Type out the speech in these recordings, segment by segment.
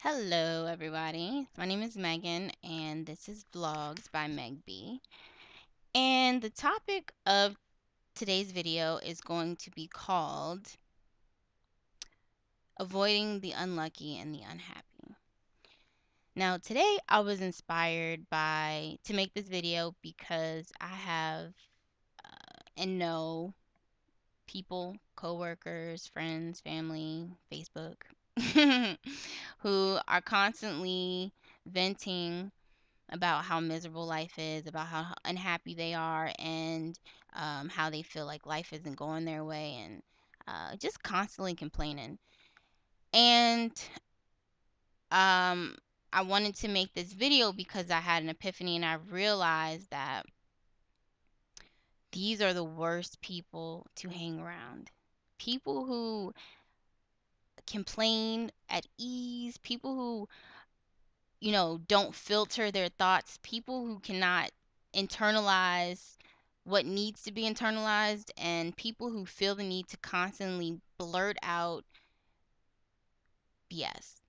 Hello, everybody. My name is Megan, and this is Vlogs by Meg B. And the topic of today's video is going to be called Avoiding the Unlucky and the Unhappy. Now, today I was inspired by to make this video because I have and know people, coworkers, friends, family, Facebook, who are constantly venting about how miserable life is, about how unhappy they are, and how they feel like life isn't going their way, and just constantly complaining. And um, I wanted to make this video because I had an epiphany and I realized that these are the worst people to hang around. People who complain at ease, people who don't filter their thoughts, people who cannot internalize what needs to be internalized, and people who feel the need to constantly blurt out BS,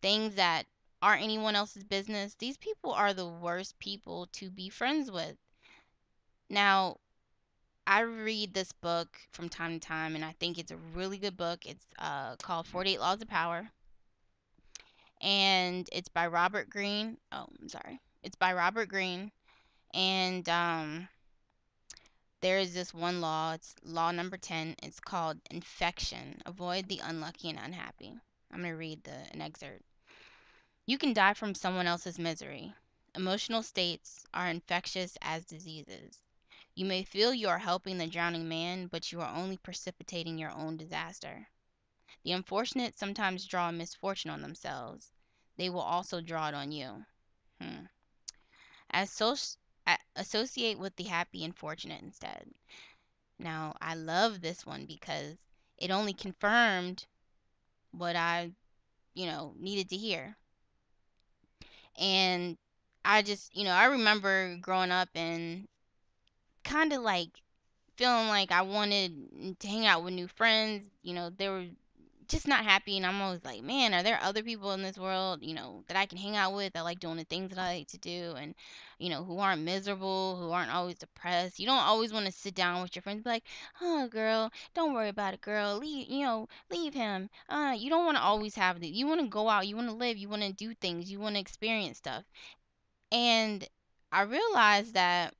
things that aren't anyone else's business. These people are the worst people to be friends with. Now, I read this book from time to time, and I think it's a really good book. It's called 48 Laws of Power, and it's by Robert Greene. Oh, I'm sorry. It's by Robert Greene, and there is this one law. It's law number 10. It's called infection. Avoid the unlucky and unhappy. I'm going to read an excerpt. You can die from someone else's misery. Emotional states are infectious as diseases. You may feel you are helping the drowning man, but you are only precipitating your own disaster. The unfortunate sometimes draw misfortune on themselves. They will also draw it on you. Hmm. Associate with the happy and fortunate instead. Now, I love this one because it only confirmed what I needed to hear. And I remember growing up and kind of like feeling like I wanted to hang out with new friends. They were just not happy, and I'm always like, man, are there other people in this world, that I can hang out with, that like doing the things that I like to do, and who aren't miserable, who aren't always depressed. You don't always want to sit down with your friends and be like, oh girl, don't worry about it, girl, leave him. You don't want to always have the, you want to go out, you want to live, you want to do things, you want to experience stuff. And I realized that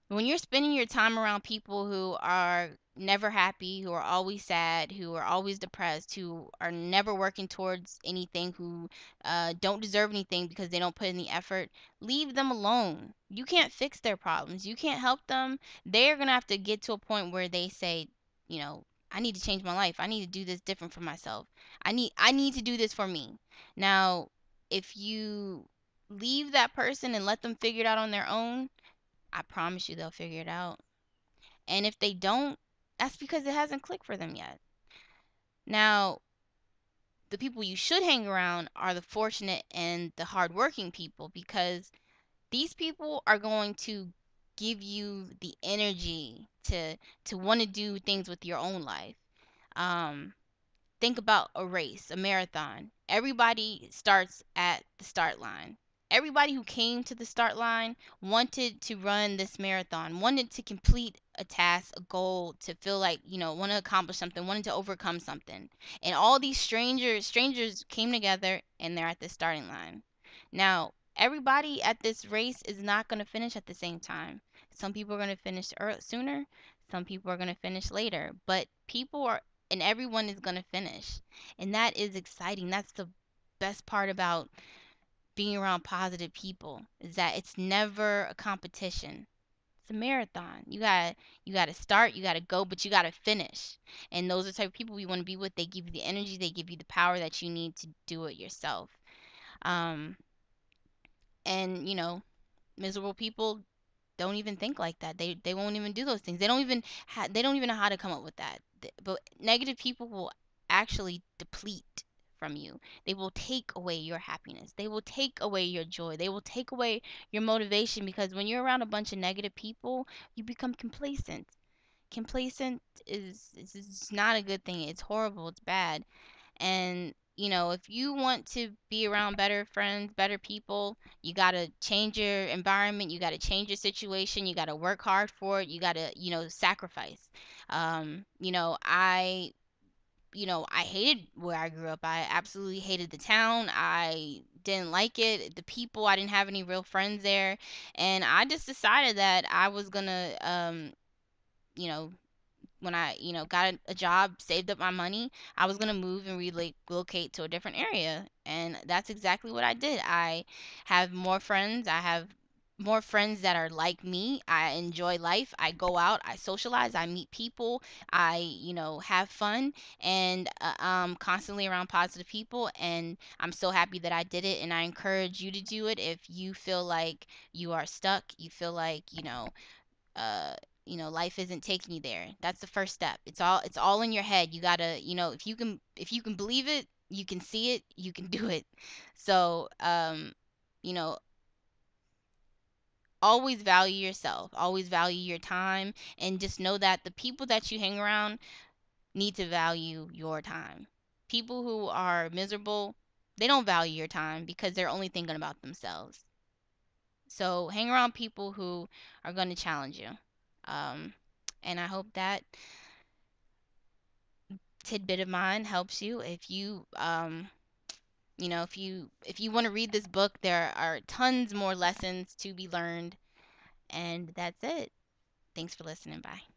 when you're spending your time around people who are never happy, who are always sad, who are always depressed, who are never working towards anything, who don't deserve anything because they don't put in the effort, leave them alone. You can't fix their problems. You can't help them. They're going to have to get to a point where they say, I need to change my life. I need to do this different for myself. I need to do this for me. Now, if you leave that person and let them figure it out on their own, I promise you they'll figure it out. And if they don't, that's because it hasn't clicked for them yet. Now, the people you should hang around are the fortunate and the hardworking people, because these people are going to give you the energy to want to do things with your own life. Um, think about a race, a marathon. Everybody starts at the start line. Everybody who came to the start line wanted to run this marathon, wanted to complete a task, a goal, to feel like, want to accomplish something, wanted to overcome something. And all these strangers came together and they're at the starting line. Now, everybody at this race is not going to finish at the same time. Some people are going to finish sooner, some people are going to finish later, but people are and everyone is going to finish. And that is exciting. That's the best part about being around positive people, is that it's never a competition. It's a marathon. You got to start, you got to go, but you got to finish. And those are the type of people you want to be with. They give you the energy, they give you the power that you need to do it yourself. Um and miserable people don't even think like that. They won't even do those things. They don't even know how to come up with that. But negative people will actually deplete from you. They will take away your happiness. They will take away your joy. They will take away your motivation, because when you're around a bunch of negative people, you become complacent. Complacent is not a good thing. It's horrible. It's bad. And if you want to be around better friends, better people, you got to change your environment, you got to change your situation, you got to work hard for it, you got to, sacrifice. I hated where I grew up. I absolutely hated the town. I didn't like it. The people, I didn't have any real friends there. And I just decided that I was going to, you know, when I, got a job, saved up my money, I was gonna move and relocate to a different area, and that's exactly what I did. I have more friends. I have more friends that are like me. I enjoy life. I go out. I socialize. I meet people. I, have fun, and I'm constantly around positive people. And I'm so happy that I did it. And I encourage you to do it if you feel like you are stuck. You feel like, uh life isn't taking you there. That's the first step. It's all in your head. You gotta, if you can believe it, you can see it, you can do it. So you know always value yourself, always value your time, and just know that the people that you hang around need to value your time. People who are miserable, they don't value your time because they're only thinking about themselves. So hang around people who are going to challenge you. um and I hope that tidbit of mine helps you. If you want to read this book, there are tons more lessons to be learned. And that's it. Thanks for listening. Bye.